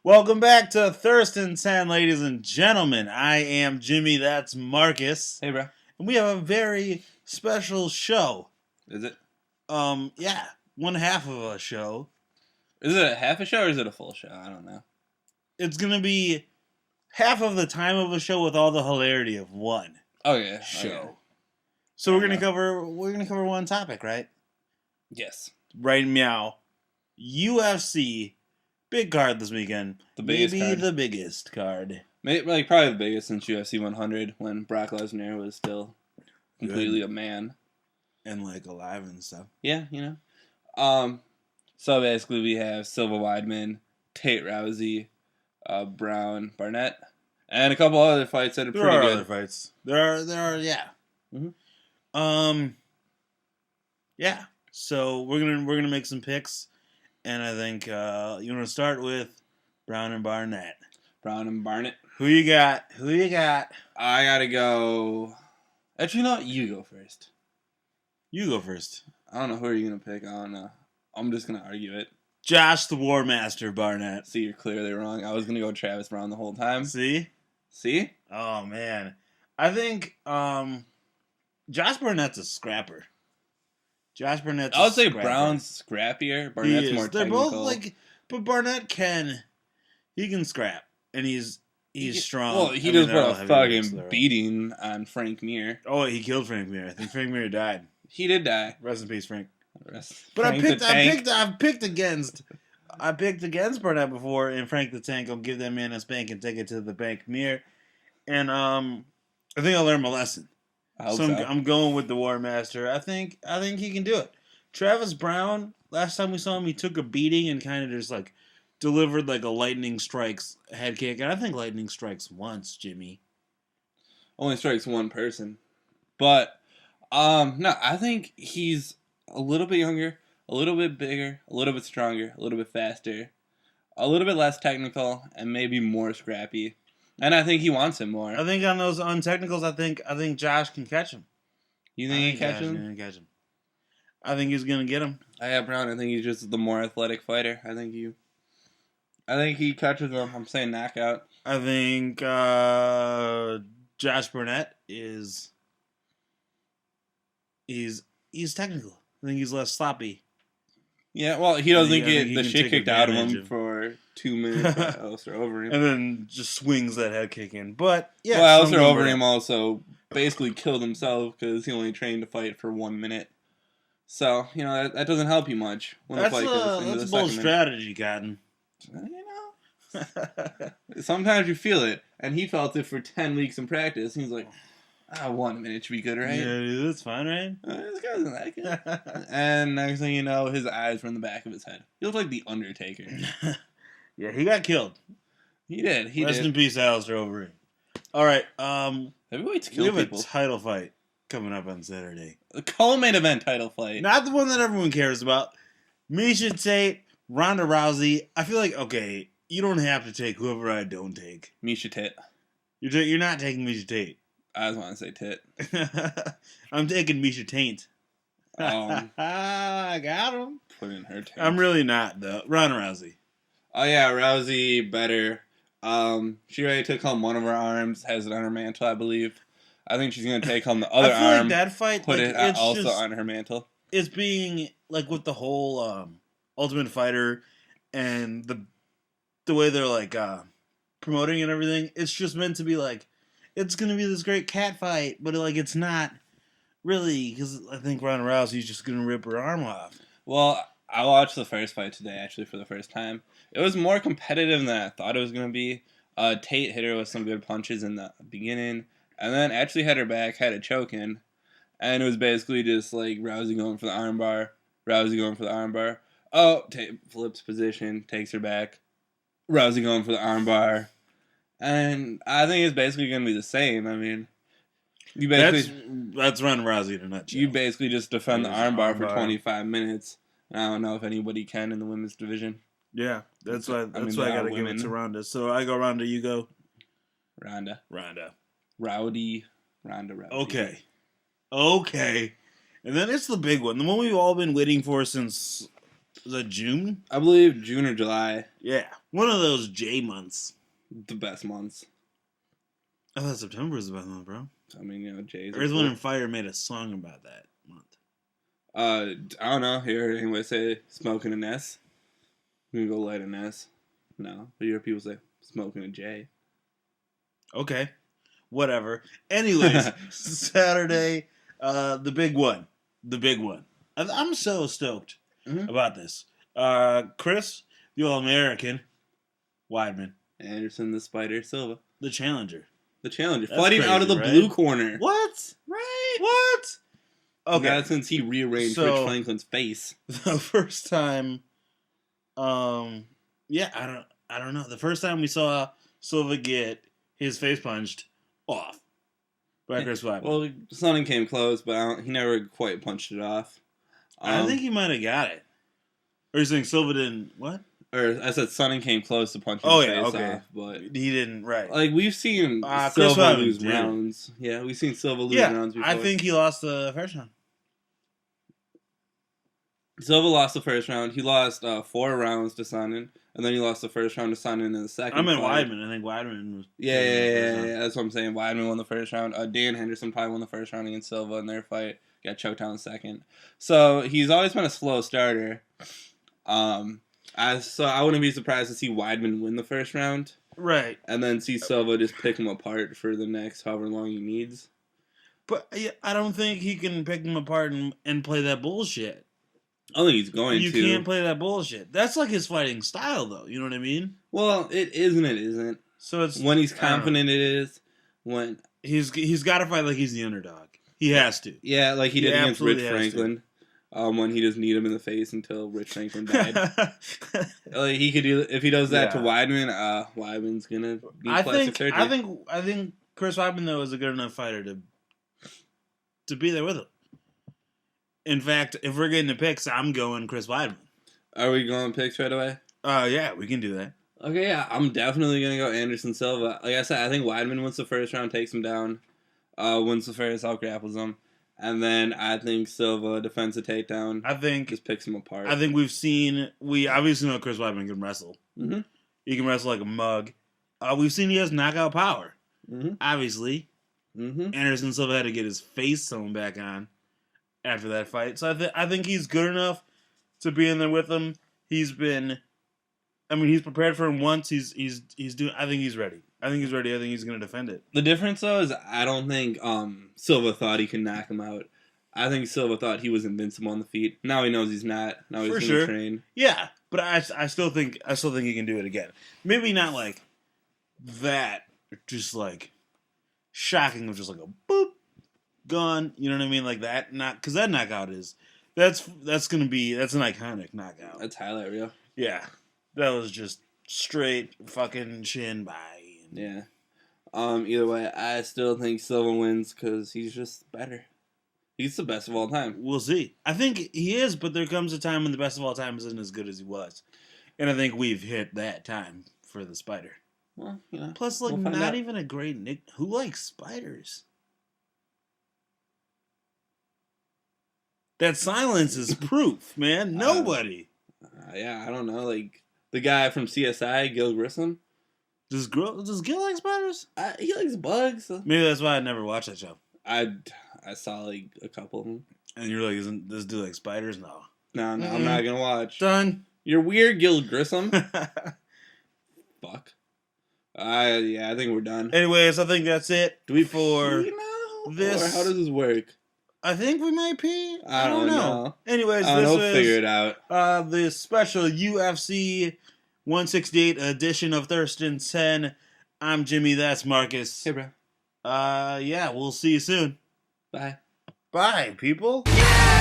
Welcome back to Thurston 10, ladies and gentlemen. I am Jimmy, that's Marcus. Hey, bro. And we have a very special show. Is it? Yeah, one half of a show. Is it a half a show or is it a full show? I don't know. It's gonna be half of the time of a show with all the hilarity of one show. Okay. So we're gonna cover one topic, right? Yes. Right meow. UFC big card this weekend. The biggest Maybe card. the biggest card. Maybe, probably the biggest since UFC 100 when Brock Lesnar was still completely a man. And alive and stuff. Yeah, you know. So basically we have Silva, Weidman, Tate, Rousey, Brown, Burnett, and a couple other fights that are pretty good. There are other fights. There are, yeah. Mm-hmm. Yeah. So we're gonna make some picks, and I think you want to start with Brown and Burnett. Brown and Barnett. Who you got? I gotta go. Actually, no, you go first. You go first. I don't know who are you gonna pick. I don't know. I'm just gonna argue it. Josh the War Master Barnett. See, you're clearly wrong. I was gonna go Travis Brown the whole time. See? Oh man, I think Josh Burnett's a scrapper. I would say Brown's scrappier. Barnett's more technical. They're both but Barnett can scrap, and he's strong. Well, he just put a fucking beating on Frank Mir. Oh, he killed Frank Mir. I think Frank Mir died. He did die. Rest in peace, Frank. But I picked against Burnett before, and Frank the Tank will give that man a spank and take it to the bank mirror. And I think I learned my lesson. I'm going with the War Master. I think he can do it. Travis Brown, last time we saw him, he took a beating and kind of just delivered a lightning strikes head kick. And I think lightning strikes once, Jimmy. Only strikes one person. But no, I think he's a little bit younger, a little bit bigger, a little bit stronger, a little bit faster, a little bit less technical, and maybe more scrappy. And I think he wants him more. I think on technicals, I think Josh can catch him. You think he can catch him? I think he's gonna get him. I have Brown. I think he's just the more athletic fighter. I think he catches him. I'm saying knockout. I think Josh Burnett is he's technical. I think he's less sloppy. Yeah, well, he doesn't get the shit kicked out of him for 2 minutes by Alistair Overeem. And then just swings that head kick in. But, yeah. Well, Alistair Overeem also basically killed himself because he only trained to fight for 1 minute. So, that doesn't help you much when the fight goes into the second minute. That's a bold strategy, Cotton. Sometimes you feel it. And he felt it for 10 weeks in practice. He's like, 1 minute should be good, right? Yeah, that's fine, right? This guy doesn't like it. And next thing you know, his eyes were in the back of his head. He looked like the Undertaker. Yeah, he got killed. He did. Rest in peace, Alistair Overeem. All right. Heavyweights kill people. We have a title fight coming up on Saturday. A co-main event title fight. Not the one that everyone cares about. Miesha Tate, Ronda Rousey. I feel like, okay, you don't have to take whoever I don't take. Miesha Tate. You're not taking Miesha Tate. I just want to say tit. I'm taking Miesha Taint. I got him. Put in her taint. I'm really not, though. Ronda Rousey. Oh, yeah, Rousey better. She already took home one of her arms, has it on her mantle, I believe. I think she's going to take home the other arm. That fight, put it also on her mantle. It's being, with the whole Ultimate Fighter and the way they're, promoting and everything, it's just meant to be, it's going to be this great cat fight, but, it's not really, because I think Ronda Rousey's just going to rip her arm off. Well, I watched the first fight today, actually, for the first time. It was more competitive than I thought it was going to be. Tate hit her with some good punches in the beginning, and then actually had her back, had a choke in, and it was basically just, Rousey going for the armbar. Oh, Tate flips position, takes her back. Rousey going for the armbar. And I think it's basically going to be the same. I mean, you basically that's Ronda Rousey in a nutshell. You basically just defend the armbar for 25 minutes. And I don't know if anybody can in the women's division. Yeah, that's why I got to give it to Ronda. So I go Ronda, you go Ronda. Rowdy. Ronda Rousey. Okay. And then it's the big one, the one we've all been waiting for since Was that June? I believe June or July. Yeah. One of those J months. The best months. I thought September was the best month, bro. I mean, Jay's. Earth, Wind, and Fire made a song about that month. I don't know. You heard anyone say smoking an S? We can go light an S. No. But you hear people say smoking a J. Okay. Whatever. Anyways, Saturday, the big one. The big one. I'm so stoked about this. Chris, the All-American, Weidman. Anderson, the Spider, Silva. The Challenger. The Challenger. That's fighting crazy, out of the right? blue corner. What? Right? What? Okay. Not since he rearranged Rich Franklin's face. The first time, yeah, I don't know. The first time we saw Silva get his face punched off by Chris Weidman. Well, Sonnen came close, but he never quite punched it off. I think he might have got it. Or you saying Silva didn't, what? Or I said Sonnen came close to punching his face off, but he didn't, right. Like, we've seen Chris Silva Weidman lose rounds. Yeah, we've seen Silva lose rounds before. I think he lost the first round. Silva lost the first round. He lost 4 rounds to Sonnen, and then he lost the first round to Sonnen in the second. I meant Weidman. I think Weidman was. Yeah. That's what I'm saying. Weidman won the first round. Dan Henderson probably won the first round against Silva in their fight. Got choked out in the second. So he's always been a slow starter. So I wouldn't be surprised to see Weidman win the first round. Right. And then see Silva just pick him apart for the next however long he needs. But I don't think he can pick him apart and play that bullshit. I think he's going to. You can't play that bullshit. That's like his fighting style, though. You know what I mean? Well, it is and it isn't. So it's when he's confident, it is. When he's got to fight like he's the underdog. He has to. Yeah, like he did against Rich Franklin. When he just kneed him in the face until Rich Franklin died. Like he could do if he does that to Weidman. Weidman's gonna need plastic surgery. I think Chris Weidman though is a good enough fighter to be there with him. In fact, if we're getting the picks, I'm going Chris Weidman. Are we going picks right away? Yeah, we can do that. Okay, yeah, I'm definitely gonna go Anderson Silva. Like I said, I think Weidman wins the first round, takes him down, wins the first, out grapples him. And then I think Silva defends the takedown. I think just picks him apart. I think we obviously know Chris Weidman can wrestle. Mm-hmm. He can wrestle like a mug. We've seen he has knockout power. Mm-hmm. Obviously, Anderson Silva had to get his face sewn back on after that fight. So I think he's good enough to be in there with him. He's prepared for him once. He's doing. I think he's ready. I think he's ready. I think he's going to defend it. The difference, though, is I don't think Silva thought he could knock him out. I think Silva thought he was invincible on the feet. Now he knows he's not. Now he's going to train. Yeah, but I still think he can do it again. Maybe not like that, just like shocking of just like a boop, gone. You know what I mean? Like that. Not because that knockout is that's an iconic knockout. That's highlight reel. Yeah, that was just straight fucking shin by. Yeah. Either way, I still think Silva wins because he's just better. He's the best of all time. We'll see. I think he is, but there comes a time when the best of all time isn't as good as he was. And I think we've hit that time for the Spider. Well, you know. Plus, like, not even a great nick. Who likes spiders? That silence is proof, man. Nobody. Yeah, I don't know. Like, the guy from CSI, Gil Grissom. Does Gil like spiders? He likes bugs. Maybe that's why I never watched that show. I saw like a couple of them. And you're like, isn't this dude like spiders? No. No, I'm not gonna watch. Done. You're weird, Gil Grissom. Fuck. I think we're done. Anyways, I think that's it. Do we for this? Or how does this work? I think we might pee. I don't know. Anyways, we'll figure it out. The special UFC 168 edition of Thurston 10. I'm Jimmy. That's Marcus. Hey, bro. Yeah, we'll see you soon. Bye. Bye, people. Yeah!